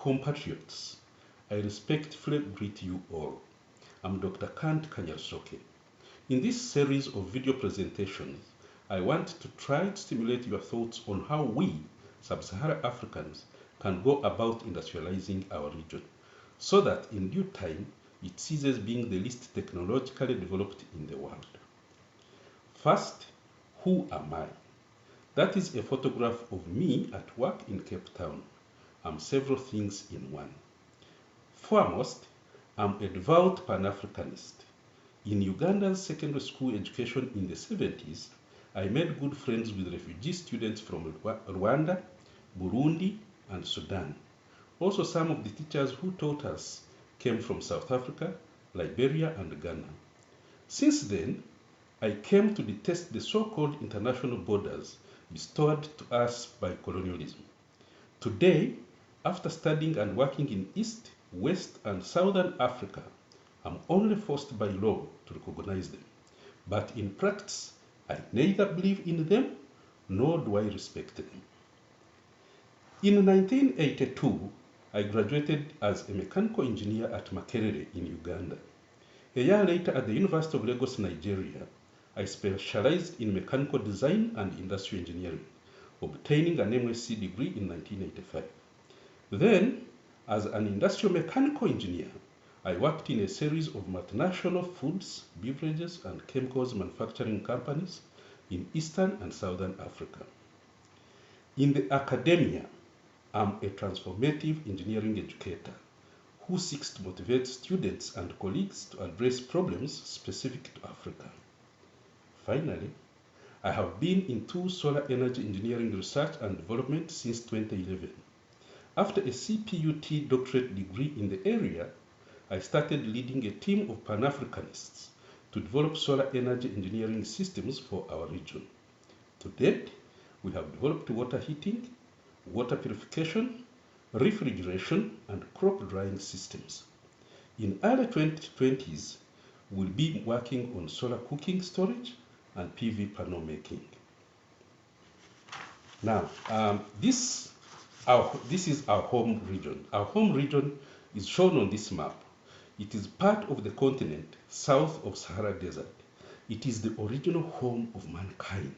compatriots, I respectfully greet you all. I'm Dr. Kant Kanyarsoke. In this series of video presentations, I want to try to stimulate your thoughts on how we, sub-Saharan Africans, can go about industrializing our region, so that in due time, it ceases being the least technologically developed in the world. First, who am I? That is a photograph of me at work in Cape Town. I'm several things in one. Foremost, I'm a devout Pan-Africanist. In Uganda's secondary school education in the 70s, I made good friends with refugee students from Rwanda, Burundi, and Sudan. Also, some of the teachers who taught us came from South Africa, Liberia, and Ghana. Since then, I came to detest the so-called international borders bestowed to us by colonialism. Today, after studying and working in East, West, and Southern Africa, I'm only forced by law to recognize them. But in practice, I neither believe in them nor do I respect them. In 1982, I graduated as a mechanical engineer at Makerere in Uganda. A year later at the University of Lagos, Nigeria, I specialized in mechanical design and industrial engineering, obtaining an MSc degree in 1985. Then, as an industrial mechanical engineer, I worked in a series of multinational foods, beverages, and chemicals manufacturing companies in Eastern and Southern Africa. In the academia, I'm a transformative engineering educator who seeks to motivate students and colleagues to address problems specific to Africa. Finally, I have been into solar energy engineering research and development since 2011. After a CPUT doctorate degree in the area, I started leading a team of Pan-Africanists to develop solar energy engineering systems for our region. To date, we have developed water heating, water purification, refrigeration, and crop drying systems. In early 2020s, we'll be working on solar cooking storage and PV panel making. Now, this is our home region. Our home region is shown on this map. It is part of the continent south of Sahara Desert. It is the original home of mankind,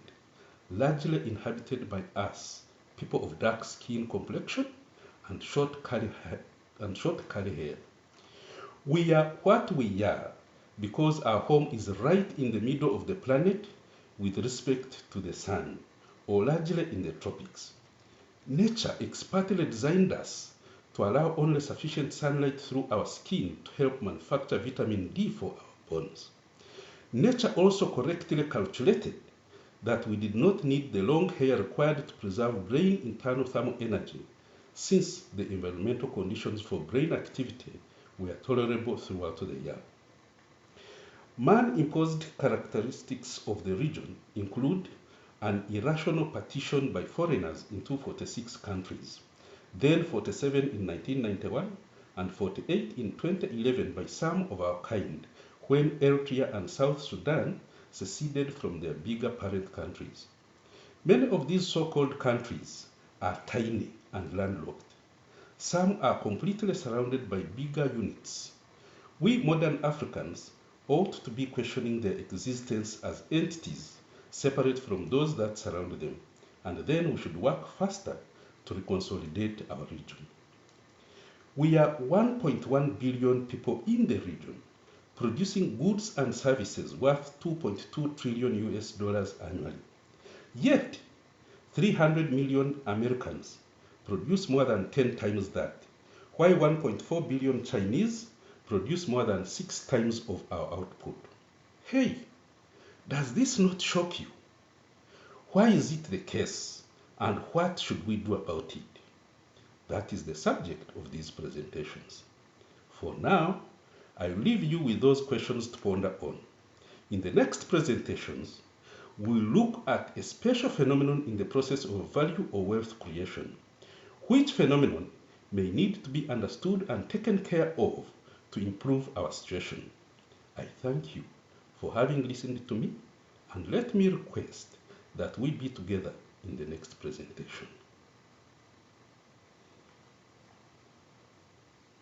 largely inhabited by us, people of dark skin complexion and short curly hair. We are what we are because our home is right in the middle of the planet with respect to the sun, or largely in the tropics. Nature expertly designed us to allow only sufficient sunlight through our skin to help manufacture vitamin D for our bones. Nature also correctly calculated that we did not need the long hair required to preserve brain internal thermal energy, since the environmental conditions for brain activity were tolerable throughout the year. Man-imposed characteristics of the region include an irrational partition by foreigners into 46 countries, then 47 in 1991 and 48 in 2011 by some of our kind, when Eritrea and South Sudan seceded from their bigger parent countries. Many of these so-called countries are tiny and landlocked. Some are completely surrounded by bigger units. We modern Africans ought to be questioning their existence as entities separate from those that surround them, and then we should work faster to reconsolidate our region. We are 1.1 billion people in the region, producing goods and services worth $2.2 trillion annually. Yet, 300 million Americans produce more than 10 times that, while 1.4 billion Chinese produce more than 6 times of our output. Hey, does this not shock you? Why is it the case, and what should we do about it? That is the subject of these presentations. For now, I leave you with those questions to ponder on. In the next presentations, we'll look at a special phenomenon in the process of value or wealth creation, which phenomenon may need to be understood and taken care of to improve our situation. I thank you for having listened to me, and let me request that we be together in the next presentation.